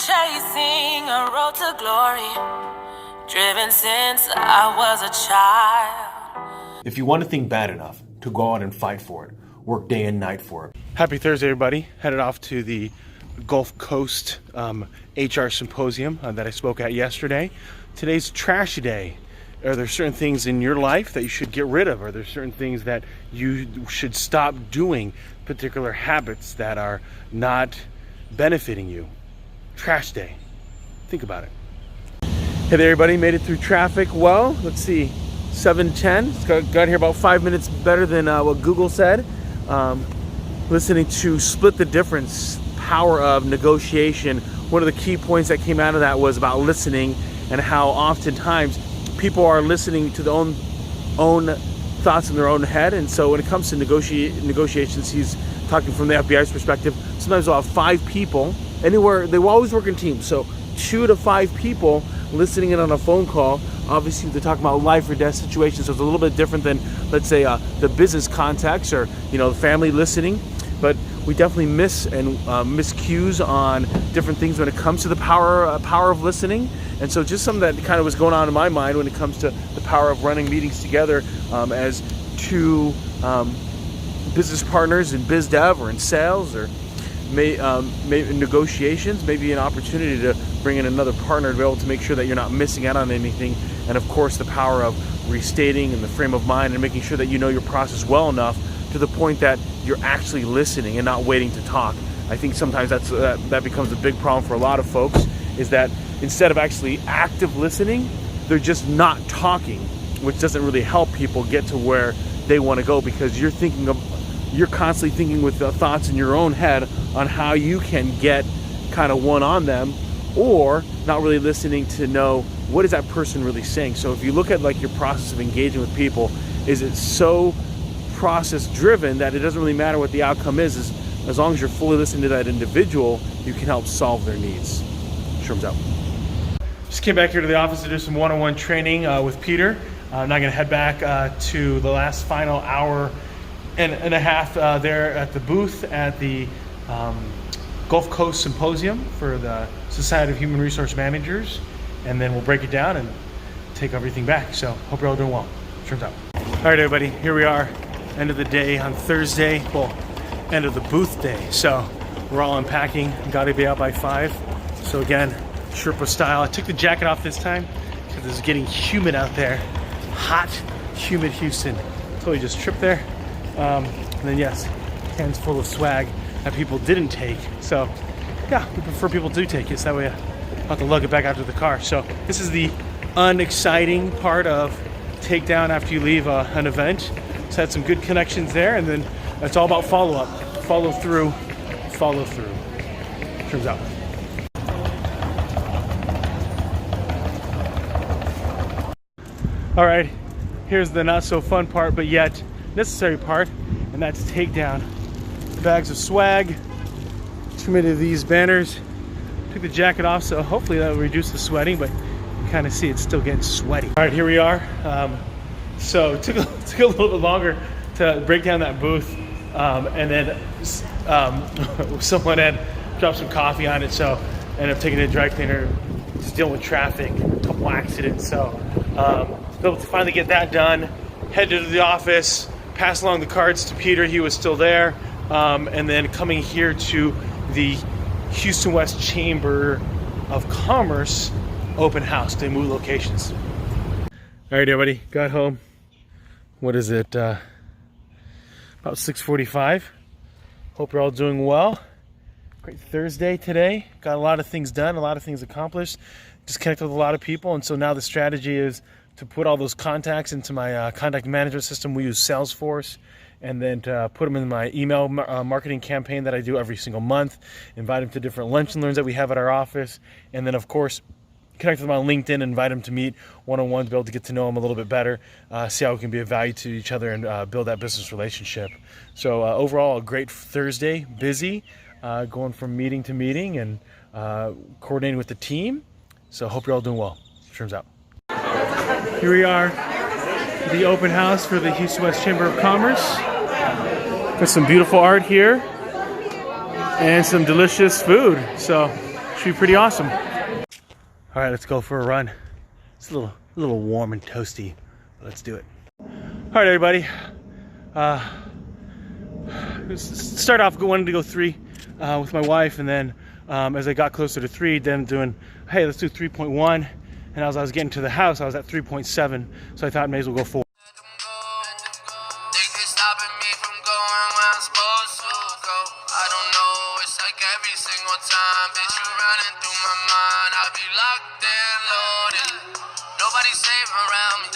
chasing a road to glory, driven since I was a child. If you want a thing bad enough to go out and fight for it, work day and night for it. Happy Thursday, everybody. Headed off to the Gulf Coast HR Symposium that I spoke at yesterday. Today's trashy day. Are there certain things in your life that you should get rid of? Are there certain things that you should stop doing? Particular habits that are not benefiting you? Trash day. Think about it. Hey there, everybody. Made it through traffic well. Let's see, 7:10. Got here about 5 minutes better than what Google said. Listening to Split the Difference, Power of Negotiation. One of the key points that came out of that was about listening and how oftentimes people are listening to their own thoughts in their own head. And so when it comes to negotiations, he's talking from the FBI's perspective. Sometimes they'll have 5 people, anywhere, they will always work in teams. So 2 to 5 people listening in on a phone call. Obviously they're talking about life or death situations, so it's a little bit different than, let's say, the business context or, the family listening. But we definitely miss cues on different things when it comes to the power of listening. And so just something that kind of was going on in my mind when it comes to the power of running meetings together as 2 business partners in biz dev or in sales or maybe negotiations, maybe an opportunity to bring in another partner to be able to make sure that you're not missing out on anything. And of course, the power of restating and the frame of mind and making sure that you know your process well enough to the point that you're actually listening and not waiting to talk. I think sometimes that becomes a big problem for a lot of folks, is that instead of actually active listening, they're just not talking, which doesn't really help people get to where they want to go, because you're constantly thinking with the thoughts in your own head on how you can get kind of one on them, or not really listening to know what is that person really saying. So if you look at like your process of engaging with people, is it so process driven that it doesn't really matter what the outcome is as long as you're fully listening to that individual, you can help solve their needs. Sherman's out. Just came back here to the office to do some one-on-one training with Peter. I'm now going to head back to the last final hour and a half there at the booth at the Gulf Coast Symposium for the Society of Human Resource Managers, and then we'll break it down and take everything back. So hope you're all doing well. Turns out. All right, everybody, here we are, end of the day on Thursday. Well, end of the booth day. So we're all unpacking. Got to be out by 5. So again, Sherpa style. I took the jacket off this time because it's getting humid out there. Hot, humid Houston. Totally just tripped there. And then yes, cans full of swag that people didn't take. So yeah, we prefer people do take it, so that way I don't have to lug it back out to the car. So this is the unexciting part of takedown after you leave an event. So had some good connections there, and then it's all about follow-up, follow through. Turns out. All right, here's the not so fun part, but yet necessary part, and that's takedown. Bags of swag, too many of these banners. Took the jacket off, so hopefully that will reduce the sweating, but you kind of see it's still getting sweaty. All right, here we are. So it took a little bit longer to break down that booth, and then someone had dropped some coffee on it, so I ended up taking it to a dry cleaner, just dealing with traffic, a couple accidents. So able to finally get that done, head to the office, pass along the cards to Peter, he was still there, and then coming here to the Houston West Chamber of Commerce open house. They move locations. All right, everybody, got home. What is it? About 6:45. Hope you're all doing well. Great Thursday today. Got a lot of things done, a lot of things accomplished. Just connected with a lot of people, and so now the strategy is to put all those contacts into my contact management system. We use Salesforce, and then to put them in my email marketing campaign that I do every single month. Invite them to different lunch and learns that we have at our office, and then of course connect with them on LinkedIn and invite them to meet one-on-one to be able to get to know them a little bit better, see how we can be of value to each other and build that business relationship. So overall, a great Thursday, busy, going from meeting to meeting and coordinating with the team. So hope you're all doing well. Turns out. Here we are, the open house for the Houston West Chamber of Commerce. Got some beautiful art here and some delicious food. So Should be pretty awesome. All right, let's go for a run. It's a little warm and toasty, but let's do it. All right, everybody. Start off wanting to go 3 with my wife, and then as I got closer to 3, then doing, hey, let's do 3.1. And as I was getting to the house, I was at 3.7, so I thought I may as well go 4. Nobody safe around me.